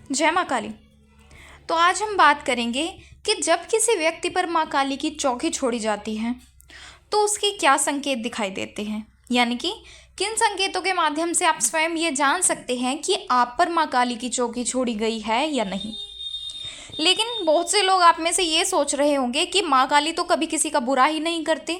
जय माँ काली। तो आज हम बात करेंगे कि जब किसी व्यक्ति पर माँ काली की चौकी छोड़ी जाती है तो उसके क्या संकेत दिखाई देते हैं, यानी कि किन संकेतों के माध्यम से आप स्वयं ये जान सकते हैं कि आप पर माँ काली की चौकी छोड़ी गई है या नहीं। लेकिन बहुत से लोग आप में से ये सोच रहे होंगे कि माँ काली तो कभी किसी का बुरा ही नहीं करते,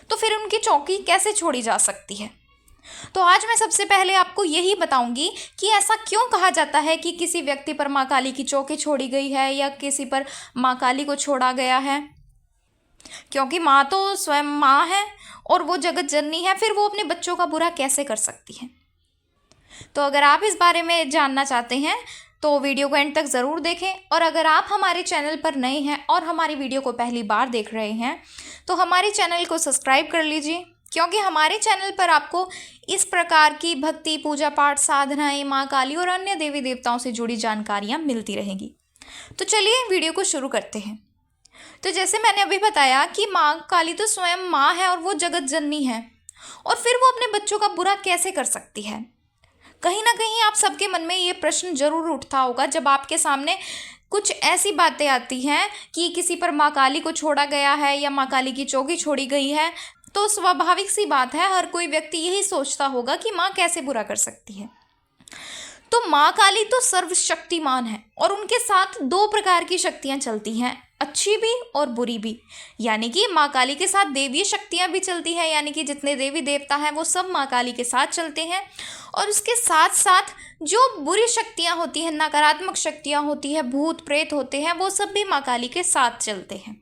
तो फिर उनकी चौकी कैसे छोड़ी जा सकती है। तो आज मैं सबसे पहले आपको यही बताऊंगी कि ऐसा क्यों कहा जाता है कि किसी व्यक्ति पर माँ काली की चौकी छोड़ी गई है या किसी पर माँ काली को छोड़ा गया है। क्योंकि माँ तो स्वयं माँ है और वो जगत जननी है, फिर वो अपने बच्चों का बुरा कैसे कर सकती है। तो अगर आप इस बारे में जानना चाहते हैं तो वीडियो को एंड तक ज़रूर देखें। और अगर आप हमारे चैनल पर नए हैं और हमारी वीडियो को पहली बार देख रहे हैं तो हमारे चैनल को सब्सक्राइब कर लीजिए, क्योंकि हमारे चैनल पर आपको इस प्रकार की भक्ति, पूजा पाठ, साधनाएं, माँ काली और अन्य देवी देवताओं से जुड़ी जानकारियाँ मिलती रहेंगी। तो चलिए वीडियो को शुरू करते हैं। तो जैसे मैंने अभी बताया कि माँ काली तो स्वयं माँ है और वो जगत जननी है, और फिर वो अपने बच्चों का बुरा कैसे कर सकती है। कहीं ना कहीं आप सबके मन में ये प्रश्न जरूर उठता होगा जब आपके सामने कुछ ऐसी बातें आती हैं कि किसी पर माँ काली को छोड़ा गया है या माँ काली की चौकी छोड़ी गई है। तो स्वाभाविक सी बात है, हर कोई व्यक्ति यही सोचता होगा कि माँ कैसे बुरा कर सकती है। तो माँ काली तो सर्वशक्तिमान है और उनके साथ दो प्रकार की शक्तियाँ चलती हैं, अच्छी भी और बुरी भी। यानी कि माँ काली के साथ देवीय शक्तियाँ भी चलती हैं, यानी कि जितने देवी देवता हैं वो सब माँ काली के साथ चलते हैं। और उसके साथ साथ जो बुरी शक्तियाँ होती हैं, नकारात्मक शक्तियाँ होती हैं, भूत प्रेत होते हैं, वो सब भी माँ काली के साथ चलते हैं।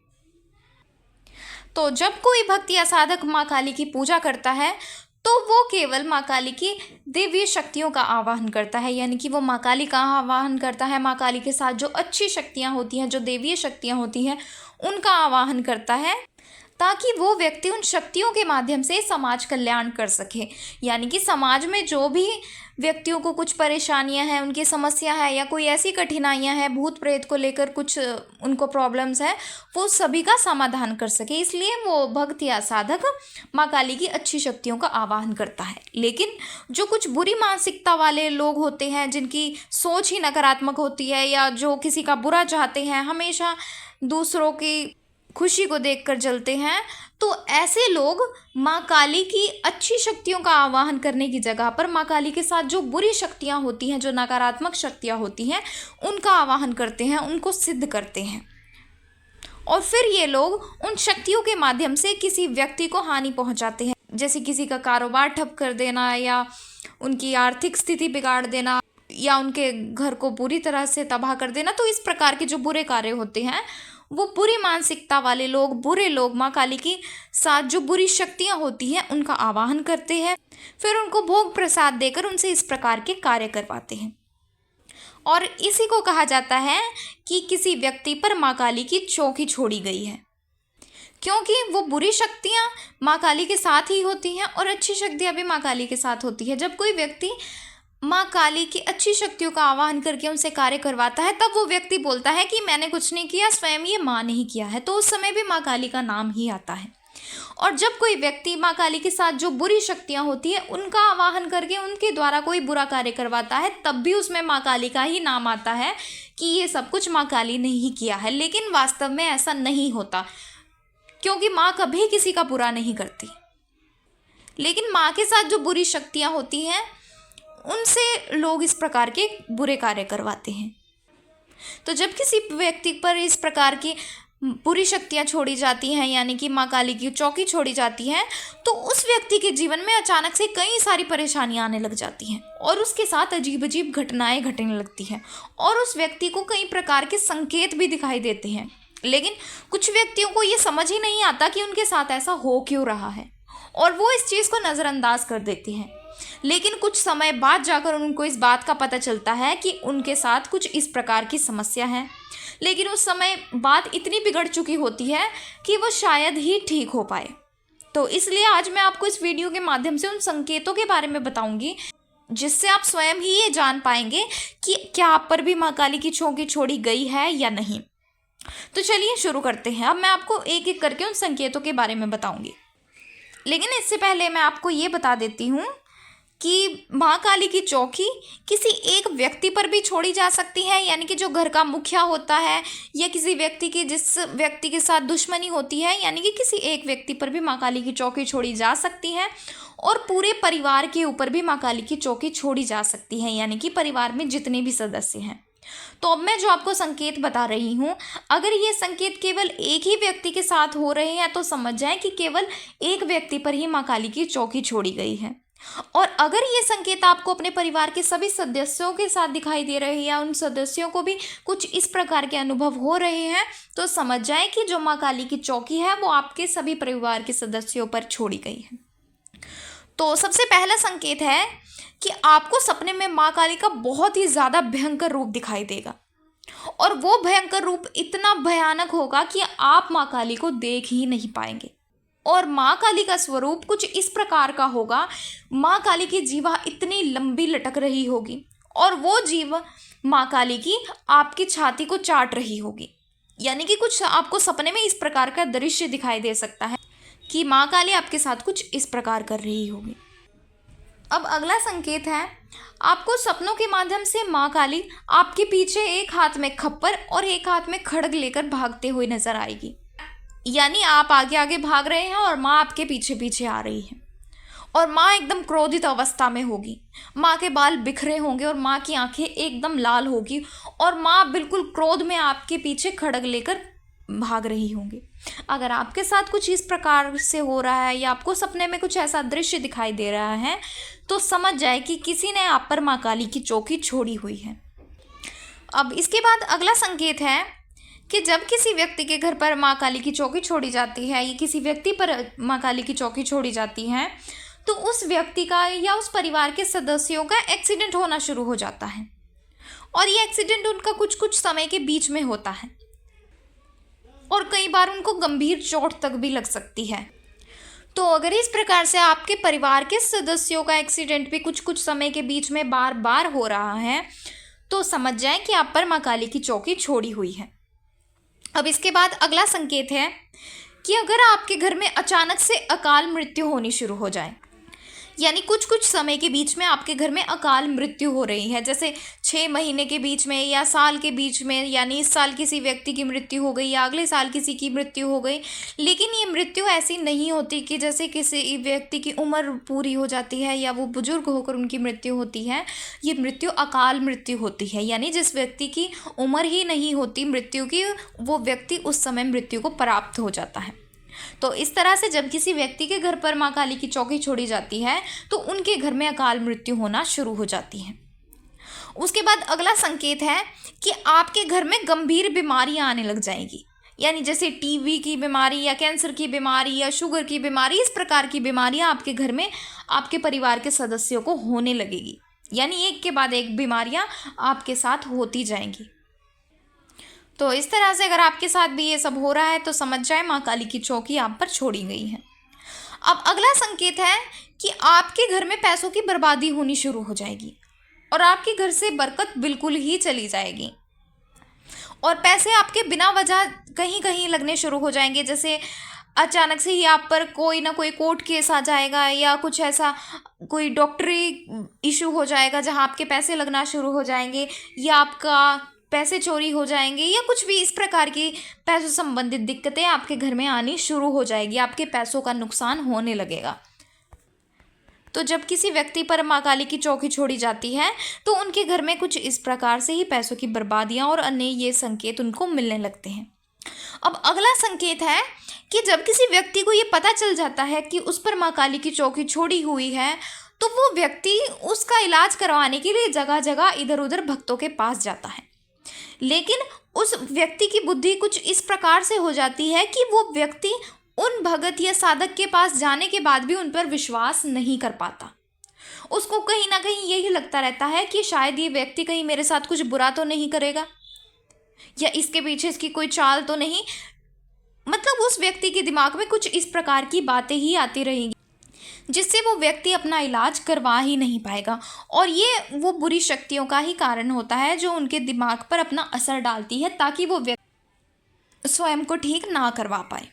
तो जब कोई भक्त या साधक माँ काली की पूजा करता है तो वो केवल माँ काली की दिव्य शक्तियों का आवाहन करता है, यानी कि वो माँ काली का आवाहन करता है। माँ काली के साथ जो अच्छी शक्तियाँ होती हैं, जो देवीय शक्तियाँ होती हैं, उनका आवाहन करता है, ताकि वो व्यक्ति उन शक्तियों के माध्यम से समाज कल्याण कर सके। यानी कि समाज में जो भी व्यक्तियों को कुछ परेशानियां हैं, उनकी समस्या है या कोई ऐसी कठिनाइयां हैं, भूत प्रेत को लेकर कुछ उनको प्रॉब्लम्स है, वो सभी का समाधान कर सके। इसलिए वो भक्त या साधक माँ काली की अच्छी शक्तियों का आवाहन करता है। लेकिन जो कुछ बुरी मानसिकता वाले लोग होते हैं, जिनकी सोच ही नकारात्मक होती है या जो किसी का बुरा चाहते हैं, हमेशा दूसरों की खुशी को देखकर जलते हैं, तो ऐसे लोग माँ काली की अच्छी शक्तियों का आवाहन करने की जगह पर माँ काली के साथ जो बुरी शक्तियाँ होती हैं, जो नकारात्मक शक्तियाँ होती हैं, उनका आवाहन करते हैं, उनको सिद्ध करते हैं। और फिर ये लोग उन शक्तियों के माध्यम से किसी व्यक्ति को हानि पहुँचाते हैं, जैसे किसी का कारोबार ठप कर देना या उनकी आर्थिक स्थिति बिगाड़ देना या उनके घर को पूरी तरह से तबाह कर देना। तो इस प्रकार के जो बुरे कार्य होते हैं, वो बुरी मानसिकता वाले लोग, बुरे लोग माँ काली की साथ जो बुरी शक्तियाँ होती हैं उनका आवाहन करते हैं, फिर उनको भोग प्रसाद देकर उनसे इस प्रकार के कार्य करवाते हैं। और इसी को कहा जाता है कि किसी व्यक्ति पर माँ काली की चौकी छोड़ी गई है, क्योंकि वो बुरी शक्तियाँ माँ काली के साथ ही होती हैं और अच्छी शक्तियाँ भी माँ काली के साथ होती है। जब कोई व्यक्ति माँ काली की अच्छी शक्तियों का आवाहन करके उनसे कार्य करवाता है, तब वो व्यक्ति बोलता है कि मैंने कुछ नहीं किया, स्वयं ये माँ ने ही किया है, तो उस समय भी माँ काली का नाम ही आता है। और जब कोई व्यक्ति माँ काली के साथ जो बुरी शक्तियाँ होती है उनका आवाहन करके उनके द्वारा कोई बुरा कार्य करवाता है, तब भी उसमें माँ काली का ही नाम आता है कि ये सब कुछ माँ काली ने ही किया है। लेकिन वास्तव में ऐसा नहीं होता, क्योंकि माँ कभी किसी का बुरा नहीं करती। लेकिन माँ के साथ जो बुरी शक्तियाँ होती हैं उनसे लोग इस प्रकार के बुरे कार्य करवाते हैं। तो जब किसी व्यक्ति पर इस प्रकार की बुरी शक्तियाँ छोड़ी जाती हैं, यानी कि माँ काली की चौकी छोड़ी जाती है, तो उस व्यक्ति के जीवन में अचानक से कई सारी परेशानियाँ आने लग जाती हैं और उसके साथ अजीब अजीब घटनाएं घटने लगती हैं और उस व्यक्ति को कई प्रकार के संकेत भी दिखाई देते हैं। लेकिन कुछ व्यक्तियों को ये समझ ही नहीं आता कि उनके साथ ऐसा हो क्यों रहा है और वो इस चीज़ को नज़रअंदाज कर देते हैं। लेकिन कुछ समय बाद जाकर उनको इस बात का पता चलता है कि उनके साथ कुछ इस प्रकार की समस्या है, लेकिन उस समय बात इतनी बिगड़ चुकी होती है कि वो शायद ही ठीक हो पाए। तो इसलिए आज मैं आपको इस वीडियो के माध्यम से उन संकेतों के बारे में बताऊंगी, जिससे आप स्वयं ही ये जान पाएंगे कि क्या आप पर भी माँ काली की चौकी छोड़ी गई है या नहीं। तो चलिए शुरू करते हैं। अब मैं आपको एक एक करके उन संकेतों के बारे में बताऊंगी, लेकिन इससे पहले मैं आपको ये बता देती हूँ कि माँ काली की चौकी किसी एक व्यक्ति पर भी छोड़ी जा सकती है, यानी कि जो घर का मुखिया होता है, या किसी व्यक्ति की जिस व्यक्ति के साथ दुश्मनी होती है, यानी कि किसी एक व्यक्ति पर भी माँ काली की चौकी छोड़ी जा सकती है। और पूरे परिवार के ऊपर भी माँ काली की चौकी छोड़ी जा सकती है, यानी कि परिवार में जितने भी सदस्य हैं। तो अब मैं जो आपको संकेत बता रही हूँ, अगर ये संकेत केवल एक ही व्यक्ति के साथ हो रहे हैं तो समझ जाएं कि केवल एक व्यक्ति पर ही माँ काली की चौकी छोड़ी गई है। और अगर ये संकेत आपको अपने परिवार के सभी सदस्यों के साथ दिखाई दे रहे हैं, या उन सदस्यों को भी कुछ इस प्रकार के अनुभव हो रहे हैं, तो समझ जाएं कि जो माँ काली की चौकी है वो आपके सभी परिवार के सदस्यों पर छोड़ी गई है। तो सबसे पहला संकेत है कि आपको सपने में माँ काली का बहुत ही ज़्यादा भयंकर रूप दिखाई देगा, और वो भयंकर रूप इतना भयानक होगा कि आप माँ काली को देख ही नहीं पाएंगे। और माँ काली का स्वरूप कुछ इस प्रकार का होगा, माँ काली की जीवा इतनी लंबी लटक रही होगी, और वो जीव माँ काली की आपकी छाती को चाट रही होगी। यानी कि कुछ आपको सपने में इस प्रकार का दृश्य दिखाई दे सकता है कि माँ काली आपके साथ कुछ इस प्रकार कर रही होगी। अब अगला संकेत है, आपको सपनों के माध्यम से माँ काली आपके पीछे एक हाथ में खप्पर और एक हाथ में खड्ग लेकर भागते हुए नजर आएगी। यानी आप आगे आगे भाग रहे हैं और माँ आपके पीछे पीछे आ रही है, और माँ एकदम क्रोधित अवस्था में होगी। माँ के बाल बिखरे होंगे और माँ की आंखें एकदम लाल होगी, और माँ बिल्कुल क्रोध में आपके पीछे खड्ग लेकर भाग रही होंगी। अगर आपके साथ कुछ इस प्रकार से हो रहा है, या आपको सपने में कुछ ऐसा दृश्य दिखाई दे रहा है, तो समझ जाए कि किसी ने आप पर माँ काली की चौकी छोड़ी हुई है। अब इसके बाद अगला संकेत है कि जब किसी व्यक्ति के घर पर माँ काली की चौकी छोड़ी जाती है, या किसी व्यक्ति पर माँ काली की चौकी छोड़ी जाती है, तो उस व्यक्ति का या उस परिवार के सदस्यों का एक्सीडेंट होना शुरू हो जाता है। और ये एक्सीडेंट उनका कुछ कुछ समय के बीच में होता है, और कई बार उनको गंभीर चोट तक भी लग सकती है। तो अगर इस प्रकार से आपके परिवार के सदस्यों का एक्सीडेंट भी कुछ कुछ समय के बीच में बार बार हो रहा है, तो समझ जाएं कि आप पर माँ काली की चौकी छोड़ी हुई है। अब इसके बाद अगला संकेत है कि अगर आपके घर में अचानक से अकाल मृत्यु होनी शुरू हो जाए, यानी कुछ कुछ समय के बीच में आपके घर में अकाल मृत्यु हो रही है, जैसे 6 महीने के बीच में या साल के बीच में, यानी इस साल किसी व्यक्ति की मृत्यु हो गई या अगले साल किसी की मृत्यु हो गई। लेकिन ये मृत्यु ऐसी नहीं होती कि जैसे किसी व्यक्ति की उम्र पूरी हो जाती है या वो बुजुर्ग होकर उनकी मृत्यु होती है। ये मृत्यु अकाल मृत्यु होती है, यानी जिस व्यक्ति की उम्र ही नहीं होती मृत्यु की, वो व्यक्ति उस समय मृत्यु को प्राप्त हो जाता है। तो इस तरह से जब किसी व्यक्ति के घर पर माँ काली की चौकी छोड़ी जाती है, तो उनके घर में अकाल मृत्यु होना शुरू हो जाती है। उसके बाद अगला संकेत है कि आपके घर में गंभीर बीमारियां आने लग जाएंगी, यानी जैसे टीबी की बीमारी या कैंसर की बीमारी या शुगर की बीमारी, इस प्रकार की बीमारियां आपके घर में आपके परिवार के सदस्यों को होने लगेगी। यानी एक के बाद एक बीमारियां आपके साथ होती जाएंगी। तो इस तरह से अगर आपके साथ भी ये सब हो रहा है, तो समझ जाए माँ काली की चौकी आप पर छोड़ी गई है। अब अगला संकेत है कि आपके घर में पैसों की बर्बादी होनी शुरू हो जाएगी, और आपके घर से बरकत बिल्कुल ही चली जाएगी, और पैसे आपके बिना वजह कहीं कहीं लगने शुरू हो जाएंगे। जैसे अचानक से ही आप पर कोई ना कोई कोर्ट केस आ जाएगा, या कुछ ऐसा कोई डॉक्टरी इशू हो जाएगा जहाँ आपके पैसे लगना शुरू हो जाएंगे, या आपका पैसे चोरी हो जाएंगे, या कुछ भी इस प्रकार की पैसों संबंधित दिक्कतें आपके घर में आनी शुरू हो जाएगी। आपके पैसों का नुकसान होने लगेगा। तो जब किसी व्यक्ति पर माँ काली की चौकी छोड़ी जाती है, तो उनके घर में कुछ इस प्रकार से ही पैसों की बर्बादियां और अन्य ये संकेत उनको मिलने लगते हैं। अब अगला संकेत है कि जब किसी व्यक्ति को ये पता चल जाता है कि उस पर माँ काली की चौकी छोड़ी हुई है, तो वो व्यक्ति उसका इलाज करवाने के लिए जगह जगह इधर उधर भक्तों के पास जाता है। लेकिन उस व्यक्ति की बुद्धि कुछ इस प्रकार से हो जाती है कि वो व्यक्ति उन भगत या साधक के पास जाने के बाद भी उन पर विश्वास नहीं कर पाता। उसको कहीं ना कहीं यही लगता रहता है कि शायद ये व्यक्ति कहीं मेरे साथ कुछ बुरा तो नहीं करेगा, या इसके पीछे इसकी कोई चाल तो नहीं। मतलब उस व्यक्ति के दिमाग में कुछ इस प्रकार की बातें ही आती रहेंगी, जिससे वो व्यक्ति अपना इलाज करवा ही नहीं पाएगा। और ये वो बुरी शक्तियों का ही कारण होता है जो उनके दिमाग पर अपना असर डालती है, ताकि वो व्यक्ति स्वयं को ठीक ना करवा पाए।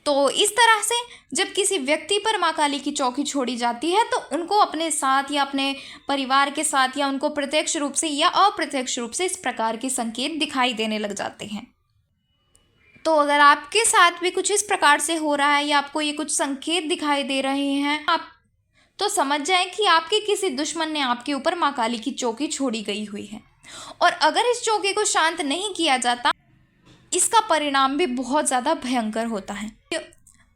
तो इस तरह से जब किसी व्यक्ति पर माँ काली की चौकी छोड़ी जाती है तो उनको अपने साथ या अपने परिवार के साथ या उनको प्रत्यक्ष रूप से या अप्रत्यक्ष रूप से इस प्रकार के संकेत दिखाई देने लग जाते हैं। तो अगर आपके साथ भी कुछ इस प्रकार से हो रहा है या आपको ये कुछ संकेत दिखाई दे रहे हैं, आप तो समझ जाएं कि आपके किसी दुश्मन ने आपके ऊपर माँ काली की चौकी छोड़ी गई हुई है। और अगर इस चौकी को शांत नहीं किया जाता, इसका परिणाम भी बहुत ज़्यादा भयंकर होता है।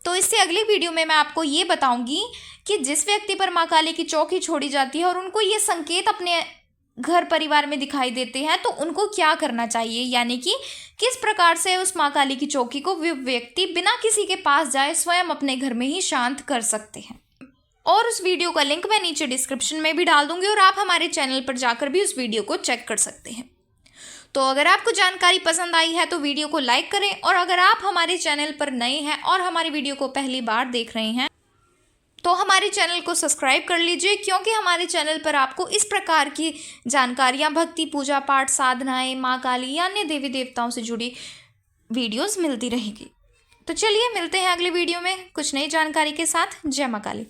तो इससे अगली वीडियो में मैं आपको ये बताऊंगी कि जिस व्यक्ति पर माँ काली की चौकी छोड़ी जाती है और उनको ये संकेत अपने घर परिवार में दिखाई देते हैं तो उनको क्या करना चाहिए, यानी कि किस प्रकार से उस माँ काली की चौकी को व्यक्ति बिना किसी के पास जाए स्वयं अपने घर में ही शांत कर सकते हैं। और उस वीडियो का लिंक मैं नीचे डिस्क्रिप्शन में भी डाल दूंगी और आप हमारे चैनल पर जाकर भी उस वीडियो को चेक कर सकते हैं। तो अगर आपको जानकारी पसंद आई है तो वीडियो को लाइक करें, और अगर आप हमारे चैनल पर नए हैं और हमारी वीडियो को पहली बार देख रहे हैं तो हमारे चैनल को सब्सक्राइब कर लीजिए, क्योंकि हमारे चैनल पर आपको इस प्रकार की जानकारियाँ, भक्ति, पूजा पाठ, साधनाएँ, माँ काली या अन्य देवी देवताओं से जुड़ी वीडियोस मिलती रहेगी। तो चलिए मिलते हैं अगले वीडियो में कुछ नई जानकारी के साथ। जय माँ काली।